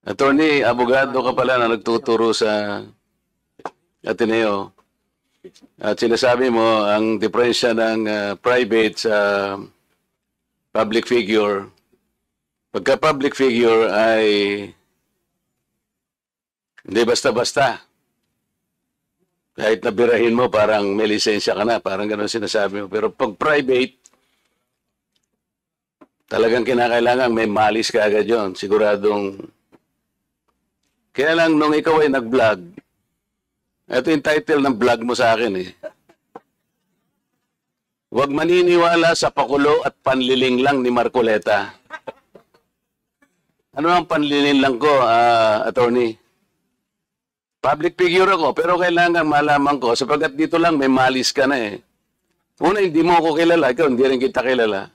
Attorney, abogado ka pala na nagtuturo sa Ateneo. At sinasabi mo, ang diferensya ng private sa public figure, pagka public figure ay hindi basta-basta. Kahit nabirahin mo, parang may lisensya ka na, parang gano'n sinasabi mo. Pero pag private, talagang kinakailangan may malis ka agad yun. Siguradong. Kaya lang nung ikaw ay nag-vlog, ito yung title ng vlog mo sa akin eh. Huwag maniniwala sa pakulo at panliling lang ni Marcoleta. Ano ang panliling lang ko, attorney? Public figure ako, pero kailangan malaman ko, sapagkat dito lang may malis ka na eh. Una, hindi mo ako kilala, ikaw hindi rin kita kilala.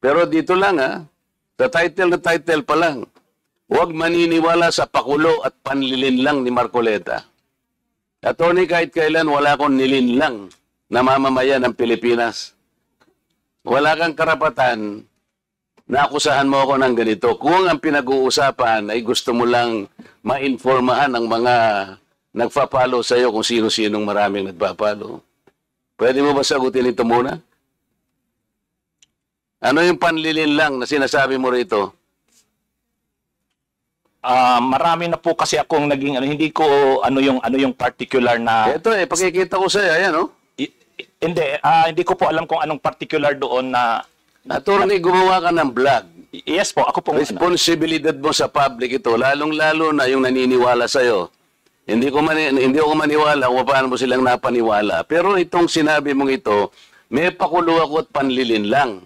Pero dito lang sa title na title pa lang, huwag maniniwala sa pakulo at panlilin lang ni Marcoleta. Attorney, kahit kailan wala akong nilinlang na mamamayan ng Pilipinas. Wala kang karapatan na akusahan mo ako ng ganito. Kung ang pinag-uusapan ay gusto mo lang ma-informahan ang mga nagpa-follow sa iyo kung sino-sinong maraming nagpa-follow. Pwede mo ba sagutin ito muna? Ano yung panlilin lang na sinasabi mo rito? Marami na po kasi akong naging hindi ko ano yung particular na Ito pakikita ko sa iyo, ayan hindi ko po alam kung anong particular doon na Attorney, gumawa ka ng vlog. yes po, ako po Responsibilidad mo sa public ito, lalong-lalo na yung naniniwala sa iyo. Hindi ako maniwala kung paano mo silang napaniwala. Pero itong sinabi mong ito, may pakulo ako at panlilin lang.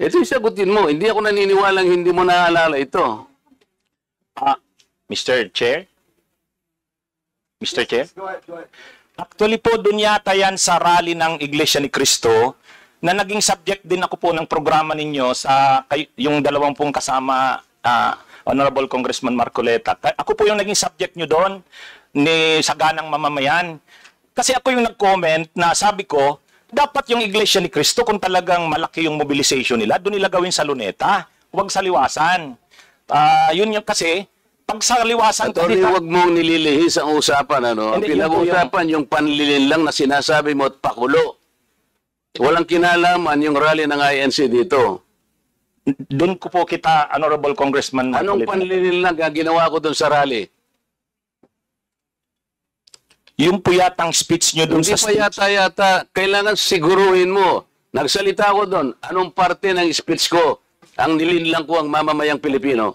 Ito yung sagutin mo. Hindi ako naniniwalang hindi mo naalala ito. Mr. Chair? Mr. Chair? Actually po, dun yata yan sa rally ng Iglesia ni Cristo na naging subject din ako po ng programa ninyo sa yung dalawang pong kasama Honorable Congressman Marcoleta. Ako po yung naging subject nyo doon ni Saganang Mamamayan. Kasi ako yung nag-comment na sabi ko, dapat yung Iglesia ni Cristo kung talagang malaki yung mobilization nila, doon nila gawin sa Luneta, huwag sa Liwasan. Yun yung kasi, pag sa Liwasan... Attorney, huwag mong nililihis ang usapan. Ang Hindi, pinag-uusapan yung panlilin lang na sinasabi mo at pakulo. Walang kinalaman yung rally ng INC dito. Doon ko po kita, Honorable Congressman Marcoleta. Anong panlilin lang ginawa ko doon sa rally? Yung po yatang speech nyo doon Hindi sa pa yata, kailangan siguruhin mo. Nagsalita ko doon, anong parte ng speech ko ang nilinlang ko ang mamamayang Pilipino?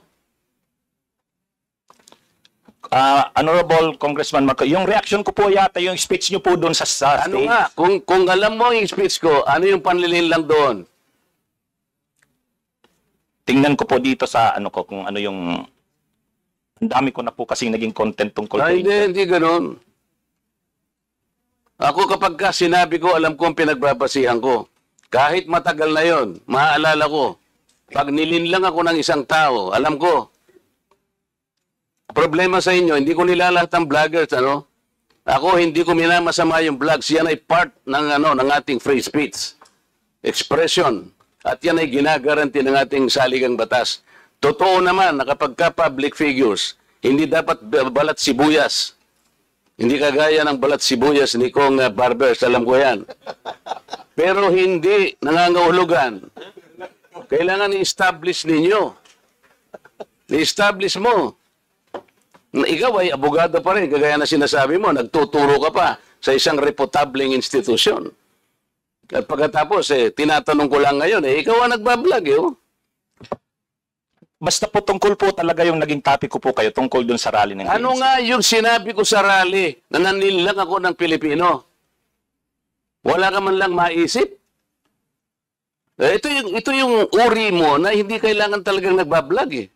Honorable Congressman Marcoleta, yung reaction ko po yata, yung speech nyo po doon sa Ano stage. nga, kung alam mo yung speech ko, ano yung panlilin lang doon? Tingnan ko po dito sa ano ko, kung ano yung... Ang dami ko na po kasi naging content tungkol Ay, hindi ganun. Ako kapag sinabi ko, alam ko ang pinagbabasihan ko. Kahit matagal na yon, maaalala ko. Pag nilinlang ako ng isang tao, alam ko. Problema sa inyo, hindi ko nilalat ang vloggers, Ako, hindi ko minamasama yung vlogs. Yan ay part ng ating free speech. Expression. At yan ay ginagaranti ng ating saligang batas. Totoo naman na kapag ka-public figures, hindi dapat balat sibuyas. Hindi kagaya ng balat sibuyas ni Kong Barbers, alam ko yan. Pero hindi nangangahulugan. Kailangan i-establish ninyo. I-establish mo. Ikaw ay abogado pa rin, kagaya na sinasabi mo, nagtuturo ka pa sa isang reputabling institusyon. At pagkatapos, tinatanong ko lang ngayon, ikaw ang nagbablog, Basta po tungkol po talaga yung naging topic ko po kayo tungkol dun sa rally ng Ano ANC. nga yung sinabi ko sa rally na nanilang ako ng Pilipino? Wala ka man lang maisip? Ito yung uri mo na hindi kailangan talagang nagbablog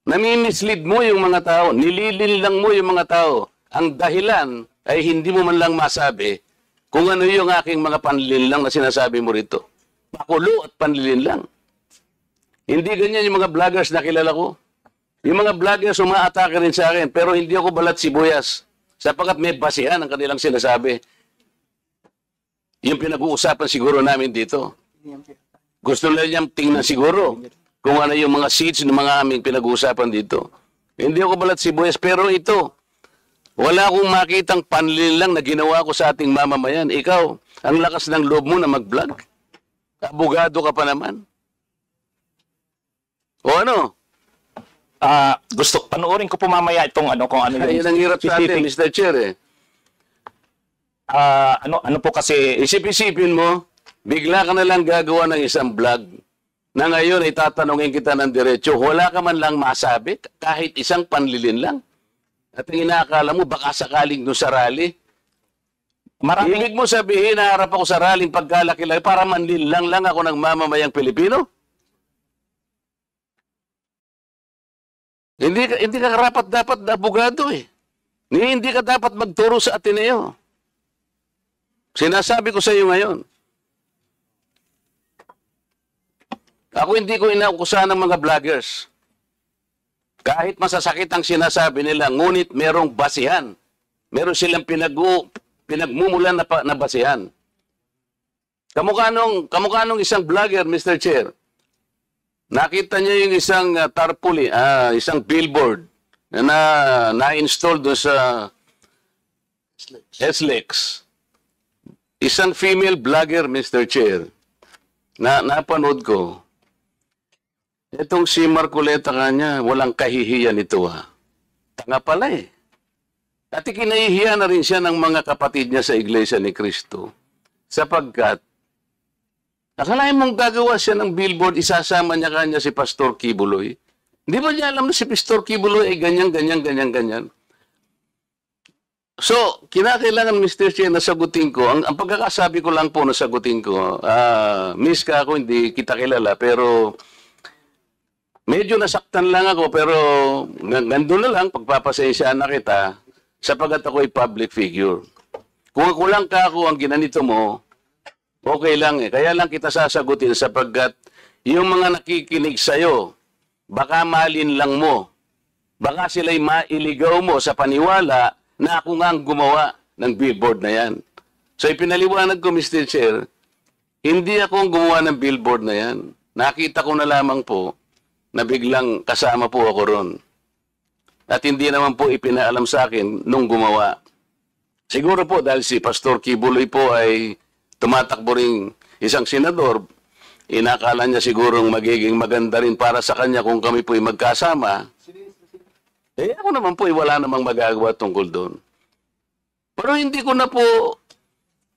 Nami-mislead mo yung mga tao, nililin lang mo yung mga tao. Ang dahilan ay hindi mo man lang masabi kung ano yung aking mga panlilin lang na sinasabi mo rito. Pakulo at panlilin lang. Hindi ganyan yung mga vloggers na kilala ko. Yung mga vloggers umaatake rin sa akin, pero hindi ako balat sibuyas. Sapagkat may basihan ang kanilang sinasabi. Yung pinag-uusapan siguro namin dito. Gusto nila niyang tingnan siguro kung ano yung mga seats ng mga aming pinag-uusapan dito. Hindi ako balat sibuyas, pero ito, wala akong makitang panlilin lang na ginawa ko sa ating mamamayan. Ikaw, ang lakas ng loob mo na mag-vlog. Abogado ka pa naman. O ano? Gusto, panoorin ko po mamaya itong ano, kung ano Ay, yung yun ang hirap sa atin, Mr. Chair eh. ano po kasi, Isip-isipin mo, bigla ka na lang gagawa ng isang vlog na ngayon ay tatanungin kita ng diretso, wala ka man lang masabi, kahit isang panlilin lang. At ang inaakala mo, baka sakaling doon sa rally. maraming, Ibig mo sabihin, naharap ako sa rallying pagkalaki-laki para manlilang lang ako ng mamamayang Pilipino? Hindi ka karapat dapat na abogado eh. Hindi ka dapat magturo sa Ateneo. Sinasabi ko sa iyo ngayon. Ako hindi ko inaukusahan ng mga vloggers. Kahit masasakit ang sinasabi nila, ngunit merong basihan. Meron silang pinagmumulan na basihan. Kamukha nung isang vlogger, Mr. Chair. Nakita niya yung isang tarpaulin, isang billboard na-install doon sa SLEX. Isang female vlogger, Mr. Chair, napanood ko. Itong si Marcoleta kanya, walang kahihiyan ito ha. Tanga pala eh. At kinahihiya na rin siya ng mga kapatid niya sa Iglesia ni Cristo. Sapagkat, akalain mong gagawa siya ng billboard, isasama niya kanya si Pastor Kibuloy. Hindi ba niya alam na si Pastor Kibuloy ay ganyan. So, kinakailangan, Mr. Chair, na sagutin ko. Ang pagkakasabi ko lang po na sagutin ko, miss ka ako, hindi kita kilala, pero medyo nasaktan lang ako, pero nandun na lang, pagpapasensyaan na kita, sapagat ako ay public figure. Kung ako lang ka ako ang ginanito mo, okay lang eh. Kaya lang kita sasagutin sapagkat yung mga nakikinig sa'yo, baka malin lang mo. Baka sila'y mailigaw mo sa paniwala na ako nga ang gumawa ng billboard na yan. So ipinaliwanag ko, Mr. Chair, hindi ako ang gumawa ng billboard na yan. Nakita ko na lamang po na biglang kasama po ako ron. At hindi naman po ipinaalam sa akin nung gumawa. Siguro po dahil si Pastor Kibuloy po ay tumatakbo ring isang senador, inakala niya sigurong magiging maganda rin para sa kanya kung kami po'y magkasama. Eh ako naman po'y wala namang magagawa tungkol doon. Pero hindi ko na po,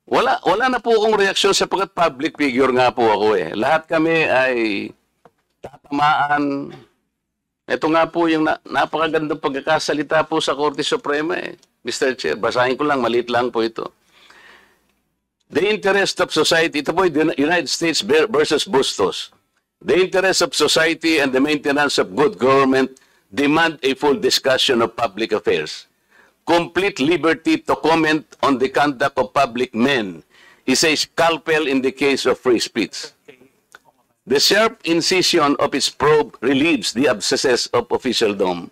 wala na po akong reaksyon sapagkat public figure nga po ako eh. Lahat kami ay tatamaan. Ito nga po yung napakagandang pagkakasalita po sa Korte Suprema eh. Mr. Chair, basahin ko lang, maliit lang po ito. The interest of society, ito po yung United States versus Bustos. The interest of society and the maintenance of good government demand a full discussion of public affairs. Complete liberty to comment on the conduct of public men is a scalpel in the case of free speech. The sharp incision of its probe relieves the abscesses of officialdom.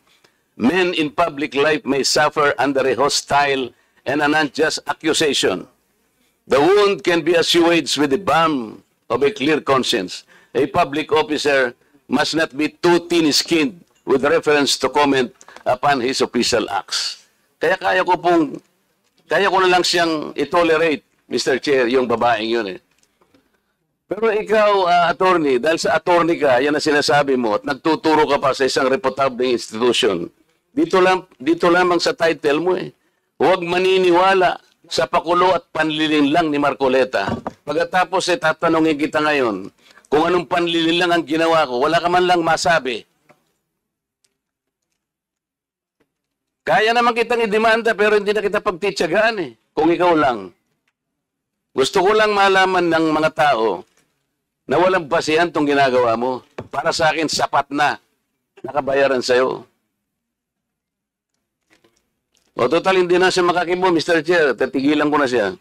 Men in public life may suffer under a hostile and an unjust accusation. The wound can be assuaged with the balm of a clear conscience. A public officer must not be too thin-skinned with reference to comment upon his official acts. Kaya kaya ko na lang siyang i-tolerate, Mr. Chair, yung babaeng yun eh. Pero ikaw, attorney, dahil sa attorney ka, yan ang sinasabi mo, at nagtuturo ka pa sa isang reputable institution, dito lamang sa title mo eh, huwag maniniwala sa pakulo at panlilin lang ni Marcoleta. Pagkatapos tatanungin kita ngayon, kung anong panlilin lang ang ginawa ko, wala ka man lang masabi. Kaya naman kitang idemanda pero hindi na kita pagtitsagaan eh, kung ikaw lang. Gusto ko lang malaman ng mga tao na walang basihan itong ginagawa mo. Para sa akin, sapat na nakabayaran sa'yo. O total, hindi na siya makakibo, Mr. Chair. Tatigilan ko na siya.